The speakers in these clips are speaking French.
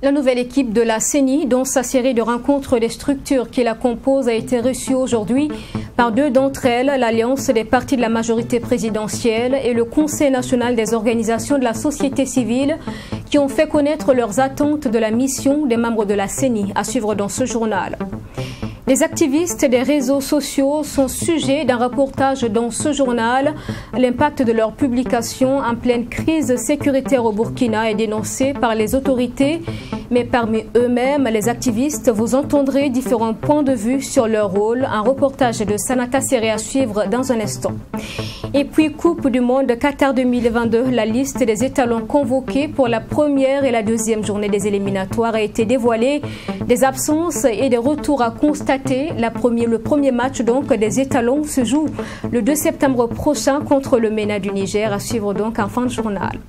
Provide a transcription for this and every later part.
La nouvelle équipe de la CENI, dont sa série de rencontres des structures qui la composent, a été reçue aujourd'hui par deux d'entre elles, l'Alliance des partis de la majorité présidentielle et le Conseil national des organisations de la société civile, qui ont fait connaître leurs attentes de la mission des membres de la CENI, à suivre dans ce journal. Les activistes des réseaux sociaux sont sujets d'un reportage dans ce journal. L'impact de leur publication en pleine crise sécuritaire au Burkina est dénoncé par les autorités. Mais parmi eux-mêmes, les activistes, vous entendrez différents points de vue sur leur rôle. Un reportage de Sanata Serré à suivre dans un instant. Et puis, Coupe du Monde Qatar 2022, la liste des étalons convoqués pour la première et la deuxième journée des éliminatoires a été dévoilée. Des absences et des retours à constater. Le premier match donc des étalons se joue le 2 septembre prochain contre le MENA du Niger, à suivre donc en fin de journal.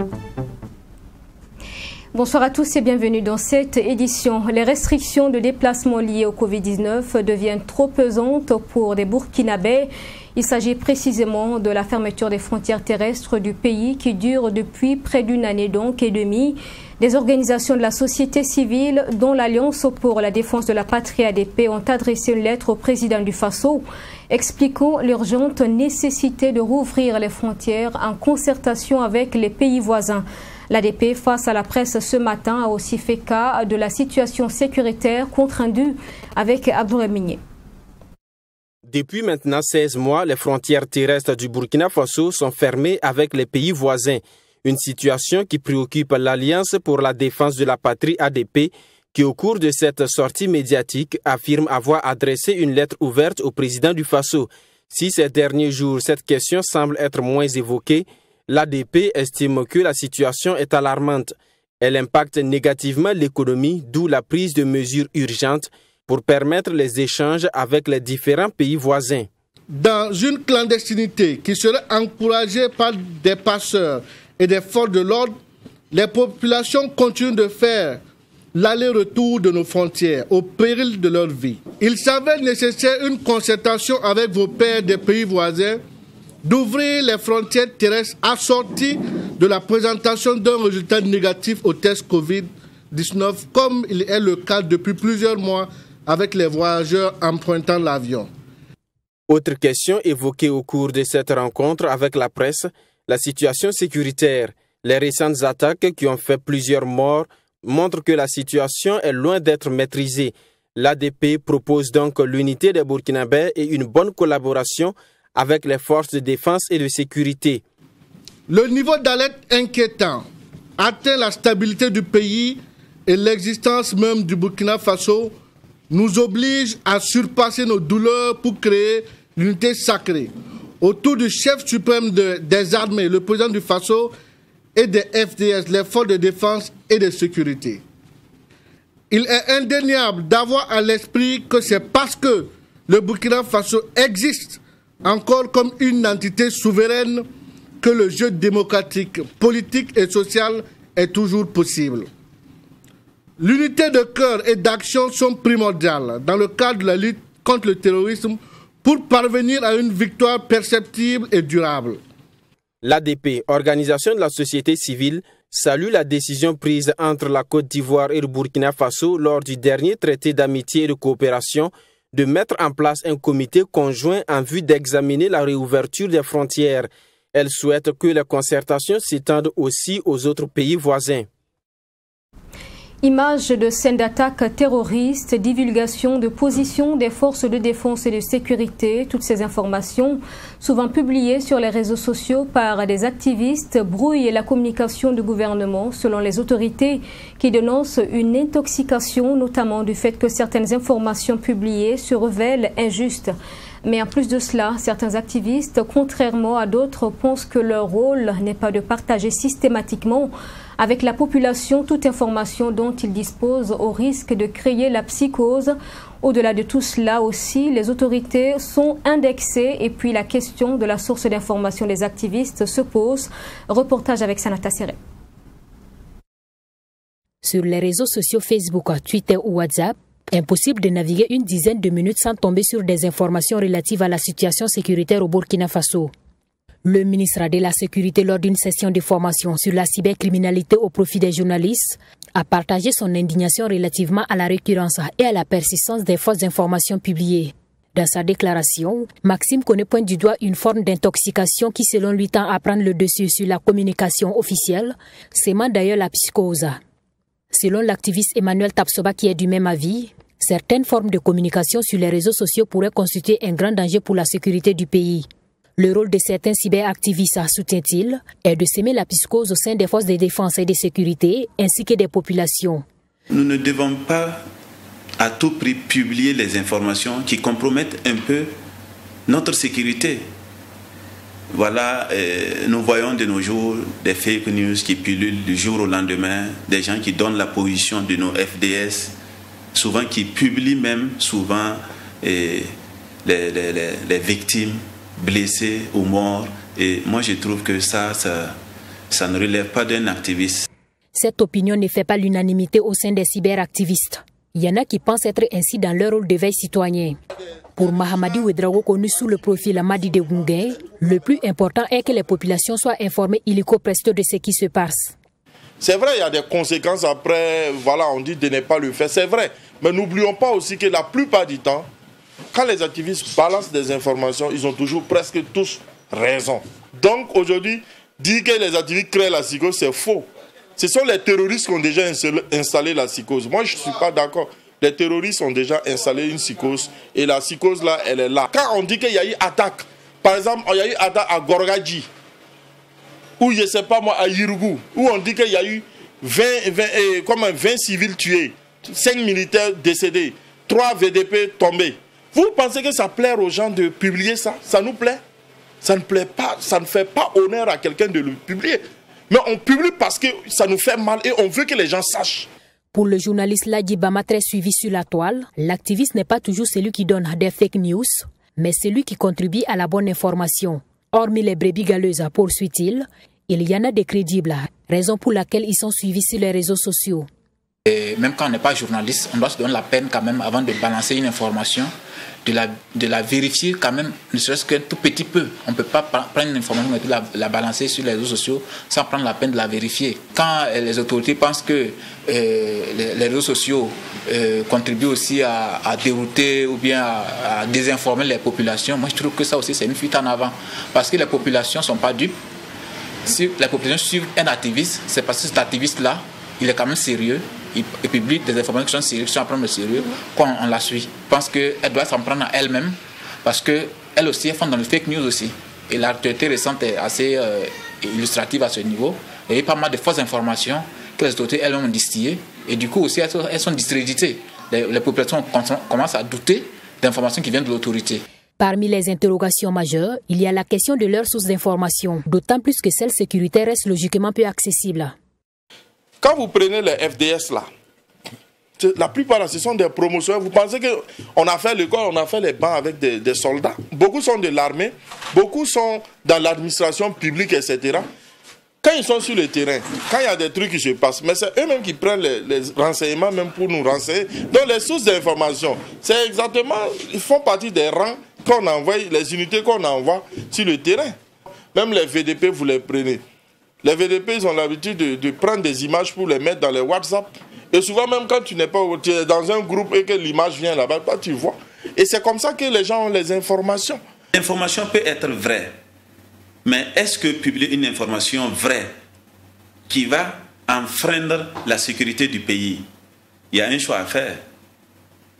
Bonsoir à tous et bienvenue dans cette édition. Les restrictions de déplacement liées au Covid-19 deviennent trop pesantes pour des Burkinabés. Il s'agit précisément de la fermeture des frontières terrestres du pays qui dure depuis près d'une année donc et demie. Des organisations de la société civile, dont l'Alliance pour la défense de la patrie ADP, ont adressé une lettre au président du Faso expliquant l'urgente nécessité de rouvrir les frontières en concertation avec les pays voisins. L'ADP, face à la presse ce matin, a aussi fait cas de la situation sécuritaire compte rendu avec Abdoulaye Migné. Depuis maintenant 16 mois, les frontières terrestres du Burkina Faso sont fermées avec les pays voisins. Une situation qui préoccupe l'Alliance pour la défense de la patrie ADP, qui au cours de cette sortie médiatique affirme avoir adressé une lettre ouverte au président du Faso. Si ces derniers jours, cette question semble être moins évoquée, l'ADP estime que la situation est alarmante. Elle impacte négativement l'économie, d'où la prise de mesures urgentes pour permettre les échanges avec les différents pays voisins. Dans une clandestinité qui serait encouragée par des passeurs et des forces de l'ordre, les populations continuent de faire l'aller-retour de nos frontières au péril de leur vie. Il s'avère nécessaire une concertation avec vos pairs des pays voisins d'ouvrir les frontières terrestres assorties de la présentation d'un résultat négatif au test Covid-19, comme il est le cas depuis plusieurs mois avec les voyageurs empruntant l'avion. Autre question évoquée au cours de cette rencontre avec la presse, la situation sécuritaire. Les récentes attaques qui ont fait plusieurs morts montrent que la situation est loin d'être maîtrisée. L'ADP propose donc l'unité des Burkinabés et une bonne collaboration avec les forces de défense et de sécurité. Le niveau d'alerte inquiétant atteint la stabilité du pays et l'existence même du Burkina Faso nous oblige à surpasser nos douleurs pour créer l'unité sacrée autour du chef suprême des armées, le président du Faso, et des FDS, les forces de défense et de sécurité. Il est indéniable d'avoir à l'esprit que c'est parce que le Burkina Faso existe encore comme une entité souveraine que le jeu démocratique, politique et social est toujours possible. L'unité de cœur et d'action sont primordiales dans le cadre de la lutte contre le terrorisme pour parvenir à une victoire perceptible et durable. L'ADP, organisation de la société civile, salue la décision prise entre la Côte d'Ivoire et le Burkina Faso lors du dernier traité d'amitié et de coopération de mettre en place un comité conjoint en vue d'examiner la réouverture des frontières. Elle souhaite que les concertations s'étendent aussi aux autres pays voisins. Images de scènes d'attaque terroristes, divulgation de positions des forces de défense et de sécurité, toutes ces informations, souvent publiées sur les réseaux sociaux par des activistes, brouillent la communication du gouvernement selon les autorités qui dénoncent une intoxication, notamment du fait que certaines informations publiées se révèlent injustes. Mais en plus de cela, certains activistes, contrairement à d'autres, pensent que leur rôle n'est pas de partager systématiquement avec la population toute information dont ils disposent au risque de créer la psychose. Au-delà de tout cela aussi, les autorités sont indexées et puis la question de la source d'information des activistes se pose. Reportage avec Sanata Serré. Sur les réseaux sociaux Facebook, Twitter ou WhatsApp, impossible de naviguer une dizaine de minutes sans tomber sur des informations relatives à la situation sécuritaire au Burkina Faso. Le ministre de la Sécurité, lors d'une session de formation sur la cybercriminalité au profit des journalistes, a partagé son indignation relativement à la récurrence et à la persistance des fausses informations publiées. Dans sa déclaration, Maxime Koné pointe du doigt une forme d'intoxication qui, selon lui, tend à prendre le dessus sur la communication officielle, sémant d'ailleurs la psychose. Selon l'activiste Emmanuel Tapsoba, qui est du même avis, certaines formes de communication sur les réseaux sociaux pourraient constituer un grand danger pour la sécurité du pays. Le rôle de certains cyberactivistes, soutient-il, est de semer la psychose au sein des forces de défense et de sécurité, ainsi que des populations. Nous ne devons pas à tout prix publier les informations qui compromettent un peu notre sécurité. Voilà, nous voyons de nos jours des fake news qui pullulent du jour au lendemain, des gens qui donnent la position de nos FDS, souvent qui publient même souvent les victimes blessés ou morts. Et moi, je trouve que ça ne relève pas d'un activiste. Cette opinion ne fait pas l'unanimité au sein des cyberactivistes. Il y en a qui pensent être ainsi dans leur rôle de veille citoyen. Pour Mahamadi Ouedraogo, connu sous le profil Amadi de Gungay, le plus important est que les populations soient informées illico presto de ce qui se passe. C'est vrai, il y a des conséquences après, voilà, on dit de ne pas le faire, c'est vrai. Mais n'oublions pas aussi que la plupart du temps, quand les activistes balancent des informations, ils ont toujours presque tous raison. Donc aujourd'hui, dire que les activistes créent la psychose, c'est faux. Ce sont les terroristes qui ont déjà installé la psychose. Moi, je ne suis pas d'accord. Les terroristes ont déjà installé une psychose et la psychose là, elle est là. Quand on dit qu'il y a eu attaque, par exemple, il y a eu attaque à Gorgadji, ou je ne sais pas moi, à Yirougou, où on dit qu'il y a eu 20 civils tués, 5 militaires décédés, 3 VDP tombés. Vous pensez que ça plaît aux gens de publier ça? Ça nous plaît? Ça ne plaît pas, ça ne fait pas honneur à quelqu'un de le publier. Mais on publie parce que ça nous fait mal et on veut que les gens sachent. Pour le journaliste Ladi Bama, très suivi sur la toile, l'activiste n'est pas toujours celui qui donne des fake news, mais celui qui contribue à la bonne information. Hormis les brebis galeuses, poursuit-il, il y en a des crédibles, raison pour laquelle ils sont suivis sur les réseaux sociaux. Et même quand on n'est pas journaliste, on doit se donner la peine quand même avant de balancer une information, de la vérifier quand même, ne serait-ce qu'un tout petit peu. On ne peut pas prendre une information et la balancer sur les réseaux sociaux sans prendre la peine de la vérifier. Quand les autorités pensent que les réseaux sociaux contribuent aussi à dérouter ou bien à désinformer les populations, moi je trouve que ça aussi c'est une fuite en avant. Parce que les populations ne sont pas dupes. Si les populations suivent un activiste, c'est parce que cet activiste-là, il est quand même sérieux. Il publie des informations qui sont sérieuses, qui sont à prendre au sérieux, quand on la suit. Je pense qu'elle doit s'en prendre à elle-même, parce qu'elle aussi, elle font dans le fake news aussi. Et l'actualité récente est assez illustrative à ce niveau. Il y a eu pas mal de fausses informations que les autorités elles-mêmes ont distillées. Et du coup aussi, elles sont discréditées. Les populations commencent à douter d'informations qui viennent de l'autorité. Parmi les interrogations majeures, il y a la question de leur source d'information, d'autant plus que celle sécuritaire reste logiquement peu accessible. Quand vous prenez les FDS là, la plupart ce sont des promotions. Vous pensez qu'on a fait l'école, on a fait les bancs avec des soldats. Beaucoup sont de l'armée, beaucoup sont dans l'administration publique, etc. Quand ils sont sur le terrain, quand il y a des trucs qui se passent, mais c'est eux-mêmes qui prennent les renseignements même pour nous renseigner. Donc les sources d'information, c'est exactement, ils font partie des rangs qu'on envoie, les unités qu'on envoie sur le terrain. Même les VDP, vous les prenez. Les VDP, ils ont l'habitude de prendre des images pour les mettre dans les WhatsApp. Et souvent, même quand tu n'es pas dans un groupe et que l'image vient là-bas, toi, tu vois. Et c'est comme ça que les gens ont les informations. L'information peut être vraie. Mais est-ce que publier une information vraie qui va enfreindre la sécurité du pays? Il y a un choix à faire.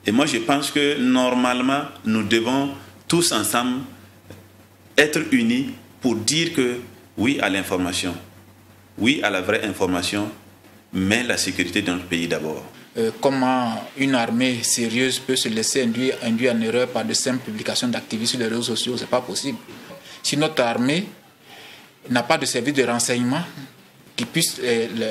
Et moi, je pense que normalement, nous devons tous ensemble être unis pour dire que oui à l'information. Oui à la vraie information, mais la sécurité de notre pays d'abord. Comment une armée sérieuse peut se laisser induire en erreur par de simples publications d'activistes sur les réseaux sociaux? Ce n'est pas possible. Si notre armée n'a pas de service de renseignement qui puisse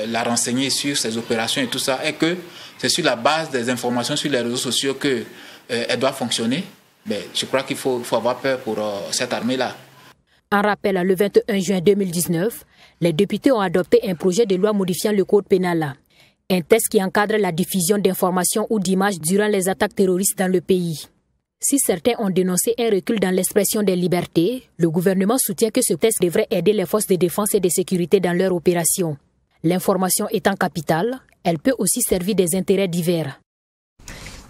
la renseigner sur ses opérations et tout ça, et que c'est sur la base des informations sur les réseaux sociaux qu'elle doit fonctionner, je crois qu'il faut avoir peur pour cette armée-là. En rappel, le 21 juin 2019, les députés ont adopté un projet de loi modifiant le code pénal. Un texte qui encadre la diffusion d'informations ou d'images durant les attaques terroristes dans le pays. Si certains ont dénoncé un recul dans l'expression des libertés, le gouvernement soutient que ce texte devrait aider les forces de défense et de sécurité dans leur opération. L'information étant capitale, elle peut aussi servir des intérêts divers.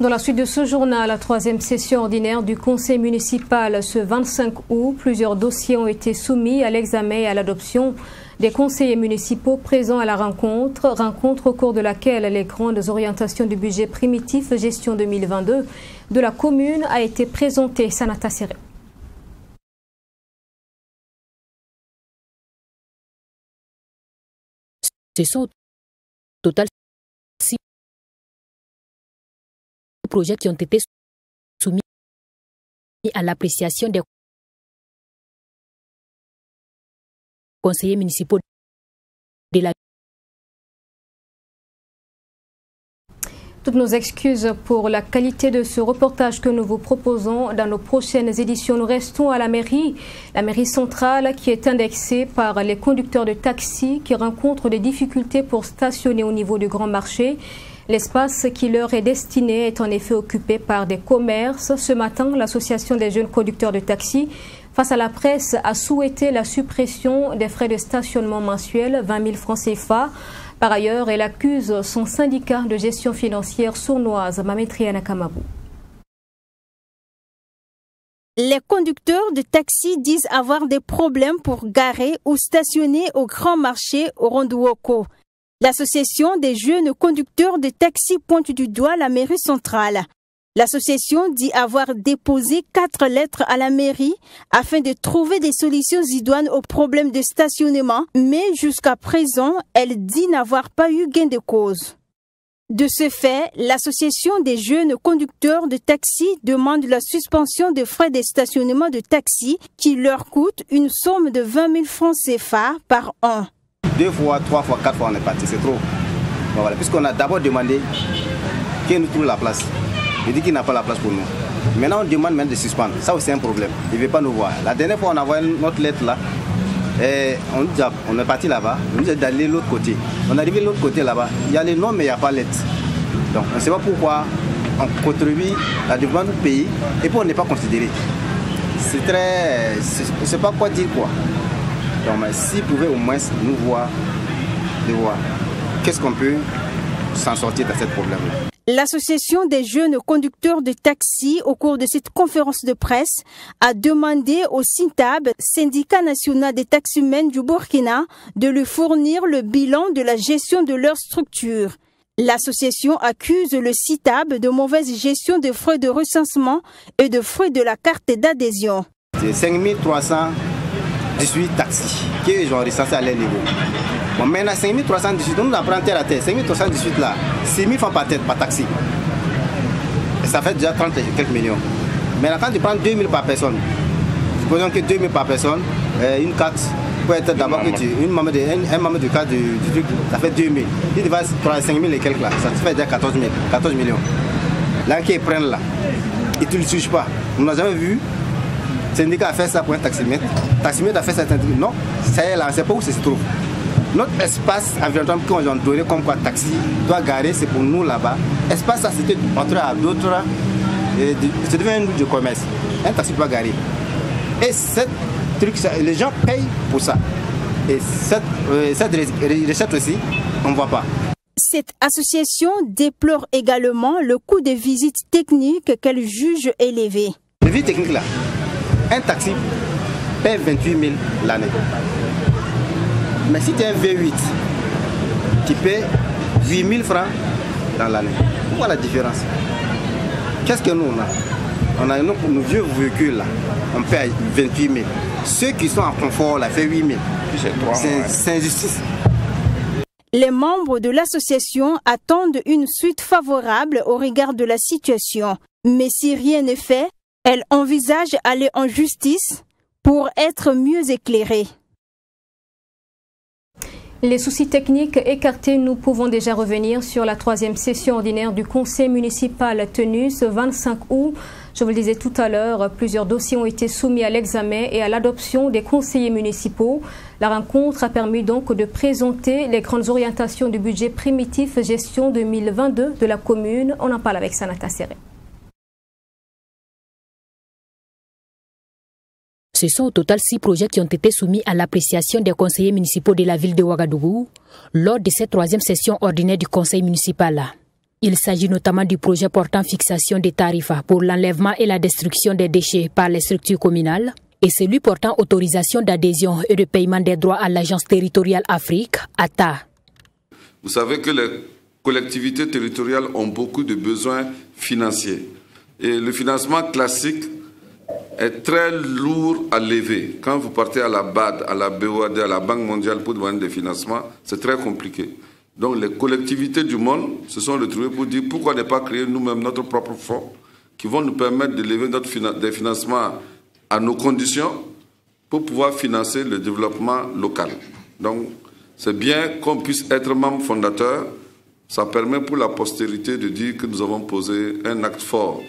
Dans la suite de ce journal, la troisième session ordinaire du Conseil municipal ce 25 août, plusieurs dossiers ont été soumis à l'examen et à l'adoption des conseillers municipaux présents à la rencontre au cours de laquelle les grandes orientations du budget primitif gestion 2022 de la commune a été présentée. Sanata Séré. Ce sont au total 6 projets qui ont été soumis à l'appréciation des conseillers municipaux de la. Toutes nos excuses pour la qualité de ce reportage que nous vous proposons dans nos prochaines éditions. Nous restons à la mairie centrale qui est indexée par les conducteurs de taxi qui rencontrent des difficultés pour stationner au niveau du grand marché. L'espace qui leur est destiné est en effet occupé par des commerces. Ce matin, l'association des jeunes conducteurs de taxi face à la presse a souhaité la suppression des frais de stationnement mensuels, 20 000 francs CFA. Par ailleurs, elle accuse son syndicat de gestion financière sournoise, Mametriana Kamabou. Les conducteurs de taxi disent avoir des problèmes pour garer ou stationner au grand marché au Rondouoko. L'association des jeunes conducteurs de taxi pointe du doigt la mairie centrale. L'association dit avoir déposé 4 lettres à la mairie afin de trouver des solutions idoines aux problèmes de stationnement, mais jusqu'à présent, elle dit n'avoir pas eu gain de cause. De ce fait, l'association des jeunes conducteurs de taxi demande la suspension des frais de stationnement de taxi qui leur coûte une somme de 20 000 francs CFA par an. 2 fois, 3 fois, 4 fois on est parti, c'est trop. Bon, voilà, puisqu'on a d'abord demandé qu'il nous trouve la place. Il dit qu'il n'a pas la place pour nous. Maintenant, on demande même de suspendre. Ça aussi, c'est un problème. Il ne veut pas nous voir. La dernière fois, on a envoyé notre lettre là. Et on est parti là-bas. On nous a dit d'aller de l'autre côté. On est arrivé de l'autre côté là-bas. Il y a les noms, mais il n'y a pas lettre. Donc, on ne sait pas pourquoi on contribue à développement du pays et puis on n'est pas considéré. C'est très. Je ne sais pas quoi dire quoi. Donc, s'ils pouvaient au moins nous voir, de voir qu'est-ce qu'on peut s'en sortir de ce problème-là. L'association des jeunes conducteurs de taxi, au cours de cette conférence de presse, a demandé au SINTAB, syndicat national des taximens du Burkina, de lui fournir le bilan de la gestion de leur structure. L'association accuse le SINTAB de mauvaise gestion des frais de recensement et de frais de la carte d'adhésion. C'est 5318 taxis qu'ils ont recensés à leur niveau. Bon, maintenant, 5318, on nous apprend terre à terre. 5318 là, 6 000 francs par tête, par taxi. Et ça fait déjà 30 et quelques millions. Maintenant, quand tu prends 2 000 par personne, supposons que 2 000 par personne, une carte peut être d'abord un membre de carte du truc, ça fait 2 000. Il va 5 000 et quelques là, ça fait déjà 14 millions. Là, qu'ils prennent là, ils ne te le suivent pas. On n'a jamais vu. Le syndicat a fait ça pour un taximètre. Le taximètre a fait ça pour un taximètre. Non, ça y est là, on ne sait pas où ça se trouve. Notre espace environnemental qu'on a donné comme quoi taxi doit garer, c'est pour nous là-bas. Espace, ça c'était entre à d'autres, c'est devenu un lieu de commerce. Un taxi doit garer. Et cette truc, les gens payent pour ça. Et cette recette aussi, on ne voit pas. Cette association déplore également le coût de visite technique qu'elle juge élevé. Le visite technique là, un taxi paie 28 000 l'année. Mais si tu es un V8, tu paies 8 000 francs dans l'année. Pourquoi la différence? Qu'est-ce que nous on a? On a nos vieux véhicules là, on paie 28 000. Ceux qui sont en confort là, fait 8 000. C'est injustice. Les membres de l'association attendent une suite favorable au regard de la situation. Mais si rien n'est fait, elle envisage aller en justice pour être mieux éclairée. Les soucis techniques écartés, nous pouvons déjà revenir sur la troisième session ordinaire du conseil municipal tenue ce 25 août. Je vous le disais tout à l'heure, plusieurs dossiers ont été soumis à l'examen et à l'adoption des conseillers municipaux. La rencontre a permis donc de présenter les grandes orientations du budget primitif gestion 2022 de la commune. On en parle avec Sanata Séré. Ce sont au total 6 projets qui ont été soumis à l'appréciation des conseillers municipaux de la ville de Ouagadougou lors de cette 3e session ordinaire du conseil municipal. Il s'agit notamment du projet portant fixation des tarifs pour l'enlèvement et la destruction des déchets par les structures communales et celui portant autorisation d'adhésion et de paiement des droits à l'Agence territoriale Afrique, ATA. Vous savez que les collectivités territoriales ont beaucoup de besoins financiers. Et le financement classique est très lourd à lever. Quand vous partez à la BAD, à la BOAD, à la Banque mondiale pour demander des financements, c'est très compliqué. Donc les collectivités du monde se sont retrouvées pour dire pourquoi ne pas créer nous-mêmes notre propre fonds qui vont nous permettre de lever des financements à nos conditions pour pouvoir financer le développement local. Donc c'est bien qu'on puisse être membre fondateur. Ça permet pour la postérité de dire que nous avons posé un acte fort.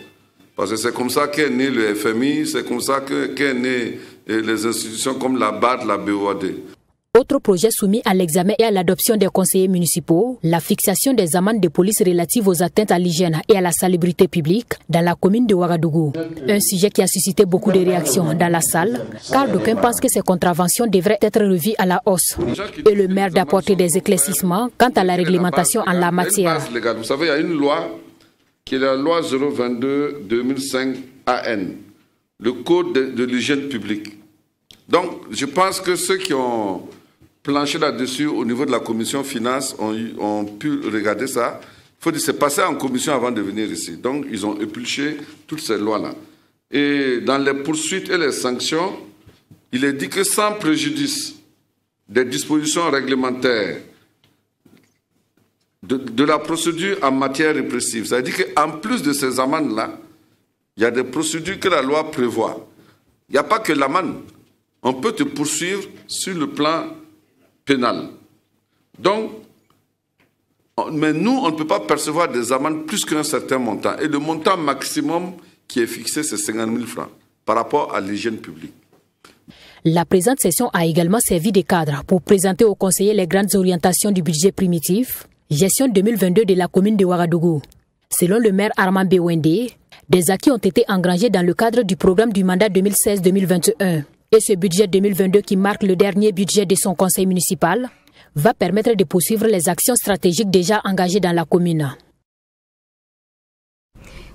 Parce que c'est comme ça qu'est né le FMI, c'est comme ça qu'est né les institutions comme la BAD, la BOAD. Autre projet soumis à l'examen et à l'adoption des conseillers municipaux, la fixation des amendes de police relatives aux atteintes à l'hygiène et à la salubrité publique dans la commune de Ouagadougou. Un sujet qui a suscité beaucoup de réactions dans la salle, car d'aucuns pensent que ces contraventions devraient être revues à la hausse. Et le maire d'apporter des éclaircissements quant à la réglementation en la matière. Vous savez, il y a une loi qui est la loi 022-2005 AN, le code de l'hygiène publique. Donc, je pense que ceux qui ont planché là-dessus au niveau de la commission finance ont pu regarder ça. Il faut dire que c'est passé en commission avant de venir ici. Donc, ils ont épluché toutes ces lois-là. Et dans les poursuites et les sanctions, il est dit que sans préjudice des dispositions réglementaires de la procédure en matière répressive, ça veut dire qu'en plus de ces amendes-là, il y a des procédures que la loi prévoit. Il n'y a pas que l'amende. On peut te poursuivre sur le plan pénal. Donc, mais nous, on ne peut pas percevoir des amendes plus qu'un certain montant. Et le montant maximum qui est fixé, c'est 50 000 francs par rapport à l'hygiène publique. La présente session a également servi de cadre pour présenter aux conseillers les grandes orientations du budget primitif, gestion 2022 de la commune de Ouagadougou. Selon le maire Armand Bewende, des acquis ont été engrangés dans le cadre du programme du mandat 2016-2021. Et ce budget 2022 qui marque le dernier budget de son conseil municipal va permettre de poursuivre les actions stratégiques déjà engagées dans la commune.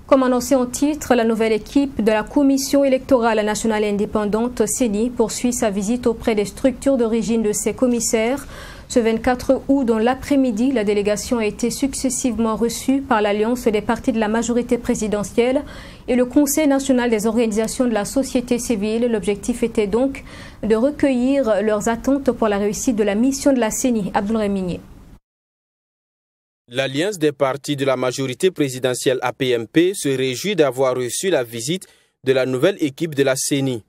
Comme annoncé en titre, la nouvelle équipe de la Commission électorale nationale indépendante CENI poursuit sa visite auprès des structures d'origine de ses commissaires. Ce 24 août, dans l'après-midi, la délégation a été successivement reçue par l'Alliance des partis de la majorité présidentielle et le Conseil national des organisations de la société civile. L'objectif était donc de recueillir leurs attentes pour la réussite de la mission de la CENI. Abdoulaye Migné. L'Alliance des partis de la majorité présidentielle APMP se réjouit d'avoir reçu la visite de la nouvelle équipe de la CENI.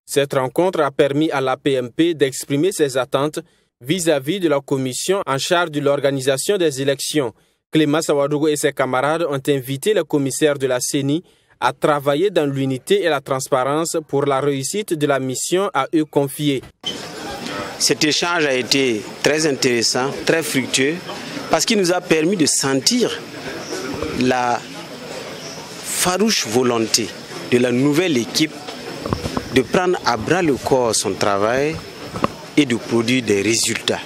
Cette rencontre a permis à l'APMP d'exprimer ses attentes vis-à-vis de la commission en charge de l'organisation des élections. Clément Sawadougou et ses camarades ont invité le commissaire de la CENI à travailler dans l'unité et la transparence pour la réussite de la mission à eux confiée. Cet échange a été très intéressant, très fructueux, parce qu'il nous a permis de sentir la farouche volonté de la nouvelle équipe de prendre à bras le corps son travail et de produire des résultats.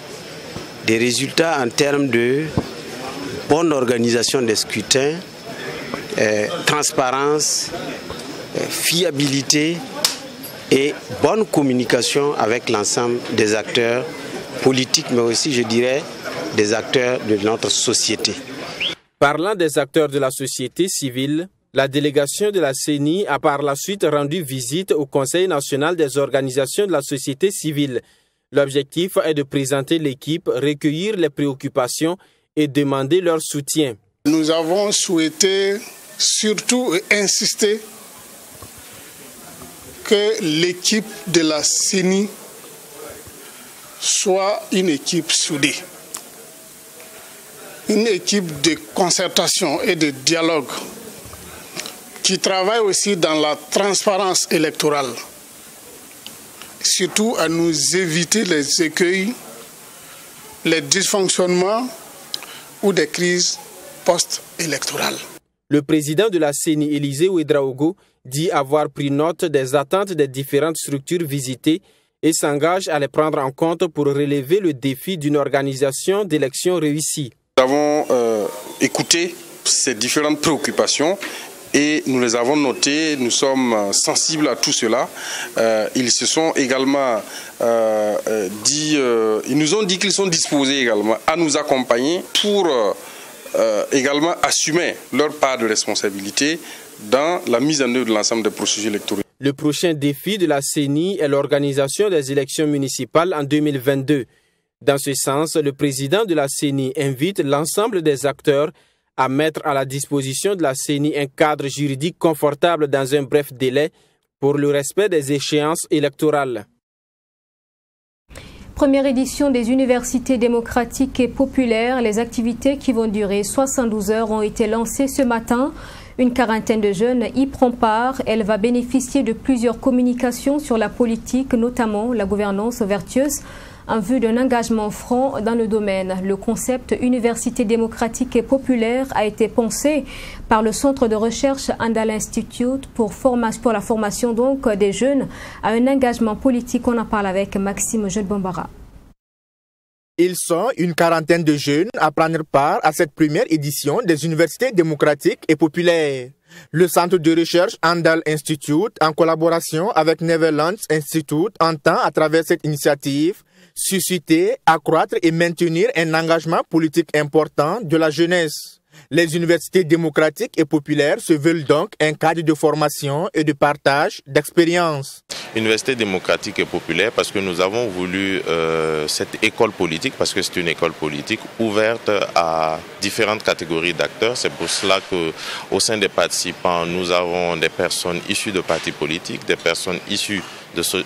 Des résultats en termes de bonne organisation des scrutins, transparence, fiabilité et bonne communication avec l'ensemble des acteurs politiques, mais aussi, je dirais, des acteurs de notre société. Parlant des acteurs de la société civile, la délégation de la CENI a par la suite rendu visite au Conseil national des organisations de la société civile. L'objectif est de présenter l'équipe, recueillir les préoccupations et demander leur soutien. Nous avons souhaité surtout insister que l'équipe de la CENI soit une équipe soudée, une équipe de concertation et de dialogue qui travaille aussi dans la transparence électorale, surtout à nous éviter les écueils, les dysfonctionnements ou des crises post-électorales. Le président de la CENI, Élisée Ouedraogo, dit avoir pris note des attentes des différentes structures visitées et s'engage à les prendre en compte pour relever le défi d'une organisation d'élections réussie. Nous avons écouté ces différentes préoccupations et nous les avons notées. Nous sommes sensibles à tout cela. Ils se sont également ils nous ont dit qu'ils sont disposés également à nous accompagner pour également assumer leur part de responsabilité dans la mise en œuvre de l'ensemble des processus électoraux. Le prochain défi de la CENI est l'organisation des élections municipales en 2022. Dans ce sens, le président de la CENI invite l'ensemble des acteurs à mettre à la disposition de la CENI un cadre juridique confortable dans un bref délai pour le respect des échéances électorales. Première édition des universités démocratiques et populaires. Les activités qui vont durer 72 heures ont été lancées ce matin. Une quarantaine de jeunes y prend part. Elle va bénéficier de plusieurs communications sur la politique, notamment la gouvernance vertueuse, en vue d'un engagement franc dans le domaine. Le concept Université démocratique et populaire a été pensé par le centre de recherche Andal Institute pour la formation donc des jeunes à un engagement politique. On en parle avec Maxime Jeune-Bambara. Ils sont une quarantaine de jeunes à prendre part à cette première édition des universités démocratiques et populaires. Le centre de recherche Andal Institute, en collaboration avec Netherlands Institute, entend à travers cette initiative susciter, accroître et maintenir un engagement politique important de la jeunesse. Les universités démocratiques et populaires se veulent donc un cadre de formation et de partage d'expériences. Université démocratique et populaire parce que nous avons voulu cette école politique, parce que c'est une école politique ouverte à différentes catégories d'acteurs. C'est pour cela qu'au sein des participants, nous avons des personnes issues de partis politiques, des personnes issues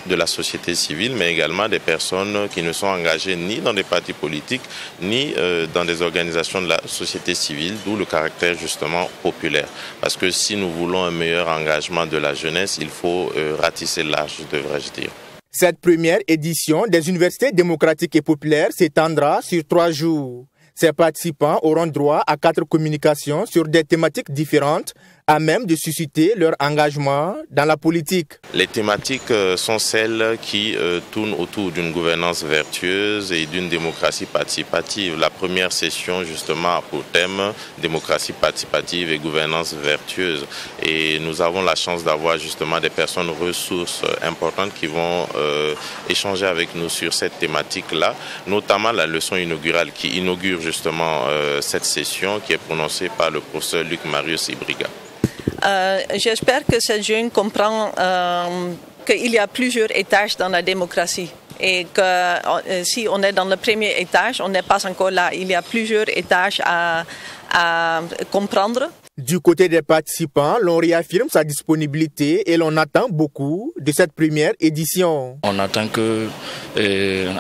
de la société civile, mais également des personnes qui ne sont engagées ni dans des partis politiques, ni dans des organisations de la société civile, d'où le caractère justement populaire. Parce que si nous voulons un meilleur engagement de la jeunesse, il faut ratisser large, devrais-je dire. Cette première édition des universités démocratiques et populaires s'étendra sur 3 jours. Ces participants auront droit à 4 communications sur des thématiques différentes à même de susciter leur engagement dans la politique. Les thématiques sont celles qui tournent autour d'une gouvernance vertueuse et d'une démocratie participative. La première session justement a pour thème démocratie participative et gouvernance vertueuse. Et nous avons la chance d'avoir justement des personnes ressources importantes qui vont échanger avec nous sur cette thématique-là, notamment la leçon inaugurale qui inaugure justement cette session qui est prononcée par le professeur Luc Marius Ibriga. J'espère que cette jeune comprend qu'il y a plusieurs étages dans la démocratie et que si on est dans le premier étage, on n'est pas encore là. Il y a plusieurs étages à comprendre. Du côté des participants, l'on réaffirme sa disponibilité et l'on attend beaucoup de cette première édition. On attend que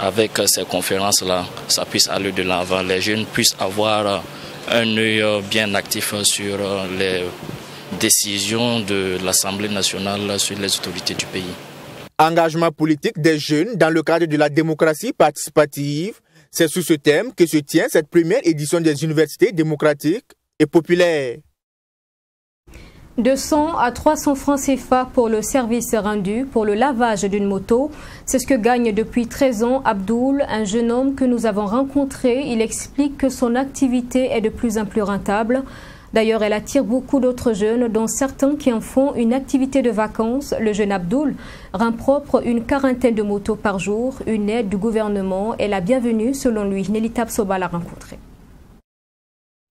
avec ces conférences-là, ça puisse aller de l'avant. Les jeunes puissent avoir un œil bien actif sur les décision de l'Assemblée nationale sur les autorités du pays. Engagement politique des jeunes dans le cadre de la démocratie participative, c'est sous ce thème que se tient cette première édition des universités démocratiques et populaires. 200 à 300 francs CFA pour le service rendu pour le lavage d'une moto. C'est ce que gagne depuis 13 ans Abdoul, un jeune homme que nous avons rencontré. Il explique que son activité est de plus en plus rentable. D'ailleurs, elle attire beaucoup d'autres jeunes, dont certains qui en font une activité de vacances. Le jeune Abdoul rend propre une quarantaine de motos par jour. Une aide du gouvernement est la bienvenue selon lui. Nelly Tapsoba l'a rencontré.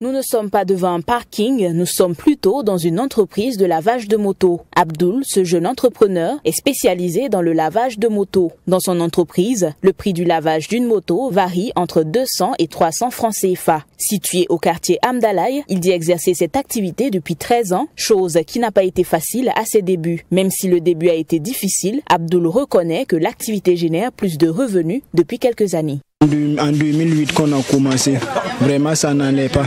Nous ne sommes pas devant un parking, nous sommes plutôt dans une entreprise de lavage de motos. Abdoul, ce jeune entrepreneur, est spécialisé dans le lavage de motos. Dans son entreprise, le prix du lavage d'une moto varie entre 200 et 300 francs CFA. Situé au quartier Amdalaï, il dit exercer cette activité depuis 13 ans, chose qui n'a pas été facile à ses débuts. Même si le début a été difficile, Abdoul reconnaît que l'activité génère plus de revenus depuis quelques années. En 2008 qu'on a commencé, vraiment ça n'allait pas,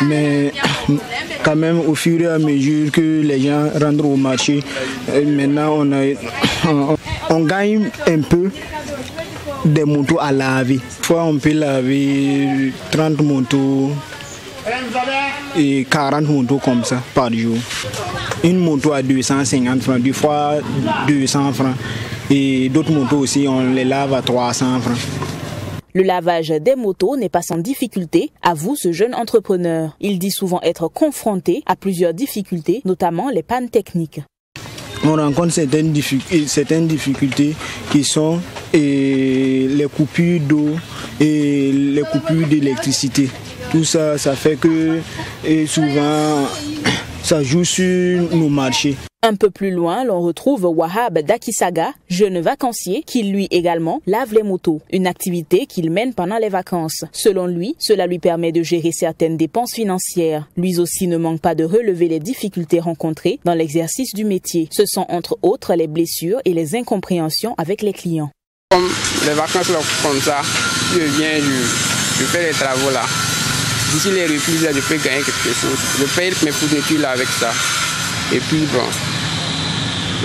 mais quand même au fur et à mesure que les gens rentrent au marché, maintenant on gagne un peu des motos à laver. Fois on peut laver 30 motos et 40 motos comme ça par jour. une moto à 250 francs, deux fois 200 francs. Et d'autres motos aussi, on les lave à 300 francs. Le lavage des motos n'est pas sans difficulté, avoue ce jeune entrepreneur. Il dit souvent être confronté à plusieurs difficultés, notamment les pannes techniques. On rencontre certaines difficultés qui sont les coupures d'eau et les coupures d'électricité. Tout ça, ça fait que souvent, ça joue sur nos marchés. Un peu plus loin, l'on retrouve Wahab Dakisaga, jeune vacancier qui lui également lave les motos, une activité qu'il mène pendant les vacances. Selon lui, cela lui permet de gérer certaines dépenses financières. Lui aussi ne manque pas de relever les difficultés rencontrées dans l'exercice du métier. Ce sont entre autres les blessures et les incompréhensions avec les clients. Comme les vacances là, comme ça, je viens, je fais les travaux là. D'ici les reprises là, je peux gagner quelque chose. Je paye mes fournitures là avec ça. Et puis bon,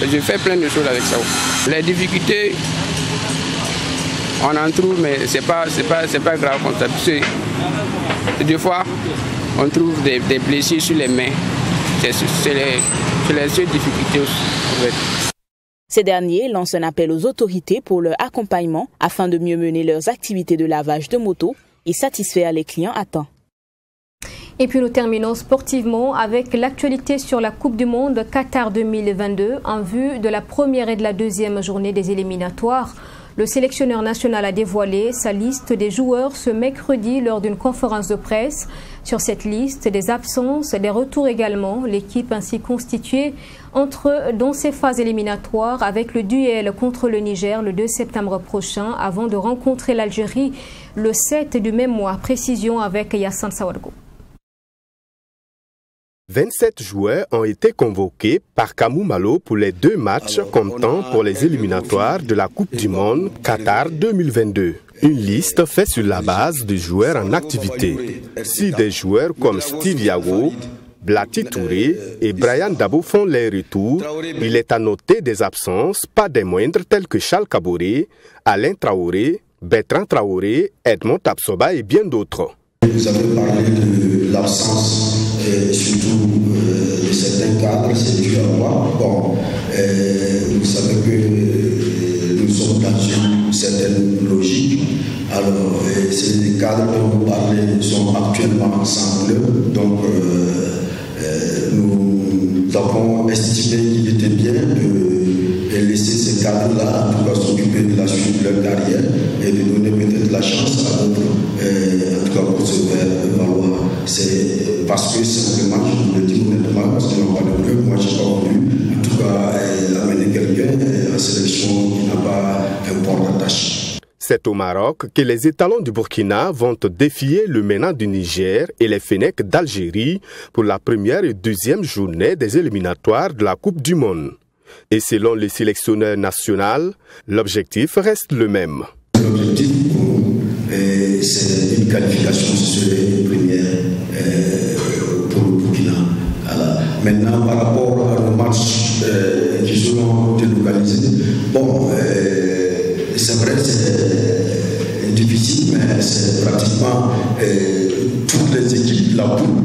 je fais plein de choses avec ça. Les difficultés, on en trouve, mais c'est pas grave comme ça. Parce que des fois, on trouve des blessures sur les mains. C'est les seules difficultés en fait. Ces derniers lancent un appel aux autorités pour leur accompagnement afin de mieux mener leurs activités de lavage de moto et satisfaire les clients à temps. Et puis nous terminons sportivement avec l'actualité sur la Coupe du Monde Qatar 2022 en vue de la première et de la deuxième journée des éliminatoires. Le sélectionneur national a dévoilé sa liste des joueurs ce mercredi lors d'une conférence de presse. Sur cette liste, des absences, des retours également. L'équipe ainsi constituée entre dans ces phases éliminatoires avec le duel contre le Niger le 2 septembre prochain avant de rencontrer l'Algérie le 7 du même mois. Précision avec Yassine Sawargo. 27 joueurs ont été convoqués par Kamou Malo pour les 2 matchs comptant pour les éliminatoires de la Coupe du Monde Qatar 2022. Une liste faite sur la base de joueurs en activité. Si des joueurs comme Steve Yago, Blati Touré et Brian Dabo font les retours, il est à noter des absences, pas des moindres, tels que Charles Kaboré, Alain Traoré, Bertrand Traoré, Edmond Tapsoba et bien d'autres. Vous avez parlé de l'absence surtout de certains cadres, c'est dû à moi. Bon, vous savez que nous sommes dans une certaine logique. Alors, ces cadres dont vous parlez sont actuellement sans club. Donc, nous avons estimé qu'il était bien de laisser ces cadres-là, en tout cas, s'occuper de la suite de leur carrière et de donner peut-être la chance à d'autres, en tout cas, pour se faire valoir. C'est parce que simplement, je vous le dis honnêtement, parce qu'ils n'ont pas de club, moi, je n'ai pas voulu, en tout cas, amener quelqu'un en sélection qui n'a pas un port d'attache. C'est au Maroc que les étalons du Burkina vont défier le MENA du Niger et les Fennecs d'Algérie pour la première et deuxième journée des éliminatoires de la Coupe du Monde. Et selon le sélectionneur national, l'objectif reste le même. L'objectif, c'est une qualification, ce serait une première pour le Burkina. Alors, maintenant, par rapport à nos matchs qui seront délocalisés, bon, c'est vrai, c'est difficile, mais c'est pratiquement toutes les équipes de la poule,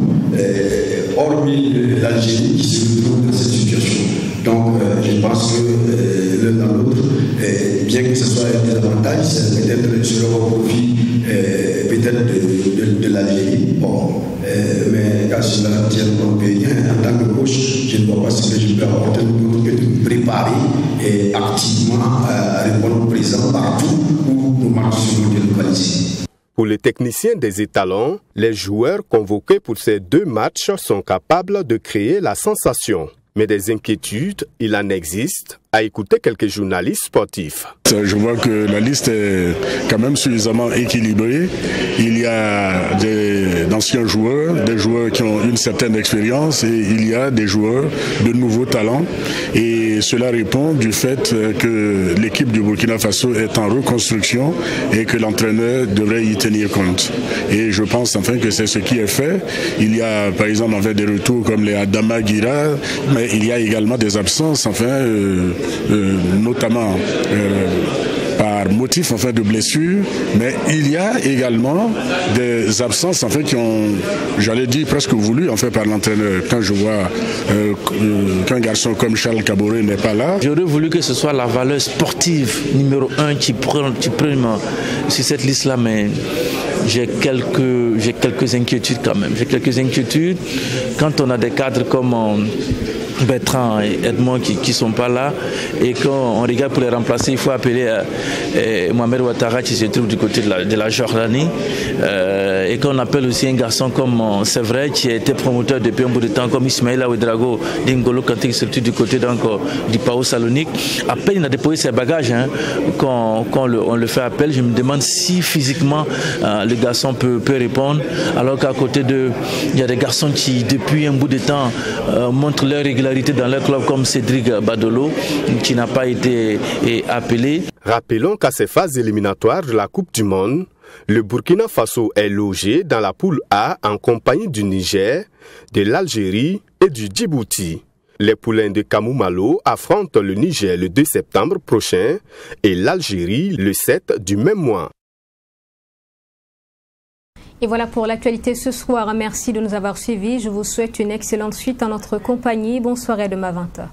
hormis l'Algérie, qui se retrouvent dans cette situation. Donc, je pense que l'un dans l'autre, bien que ce soit un désavantage, c'est peut-être sera au profit peut-être de l'Algérie. Bon, mais quand cela tient compte de rien, en tant que coach, je ne vois pas ce que je peux apporter que de me préparer et activement à répondre présent partout où nos matchs seront délocalisés. Pour les techniciens des étalons, les joueurs convoqués pour ces 2 matchs sont capables de créer la sensation. Mais des inquiétudes, il en existe, à écouter quelques journalistes sportifs. Je vois que la liste est quand même suffisamment équilibrée. Il y a d'anciens joueurs, des joueurs qui ont une certaine expérience et il y a des joueurs de nouveaux talents. Et cela répond du fait que l'équipe du Burkina Faso est en reconstruction et que l'entraîneur devrait y tenir compte. Et je pense enfin que c'est ce qui est fait. Il y a par exemple des retours comme les Adama Guira, mais il y a également des absences, enfin, notamment par par motif de blessure, mais il y a également des absences qui ont, j'allais dire, presque voulu par l'entraîneur. Quand je vois qu'un garçon comme Charles Caboret n'est pas là. J'aurais voulu que ce soit la valeur sportive numéro 1 qui prime sur cette liste-là, mais j'ai quelques inquiétudes quand même. J'ai quelques inquiétudes quand on a des cadres comme Bertrand et Edmond qui ne sont pas là, et quand on regarde pour les remplacer, il faut appeler Mohamed Ouattara qui se trouve du côté de la Jordanie, et qu'on appelle aussi un garçon comme c'est vrai qui a été promoteur depuis un bout de temps comme Ismaïla Ouedraogo d'Ingolo Kanté qui se trouve du côté du PAO Salonique. À peine il a déposé ses bagages quand on le fait appel. Je me demande si physiquement le garçon peut répondre, alors qu'à côté il y a des garçons qui depuis un bout de temps montrent leur régularité dans leur club comme Cédric Badolo qui n'a pas été appelé. Rappelons qu'à ces phases éliminatoires de la Coupe du Monde, le Burkina Faso est logé dans la poule A en compagnie du Niger, de l'Algérie et du Djibouti. Les poulains de Kamou Malo affrontent le Niger le 2 septembre prochain et l'Algérie le 7 du même mois. Et voilà pour l'actualité ce soir. Merci de nous avoir suivis. Je vous souhaite une excellente suite en notre compagnie. Bonsoir et à demain 20h.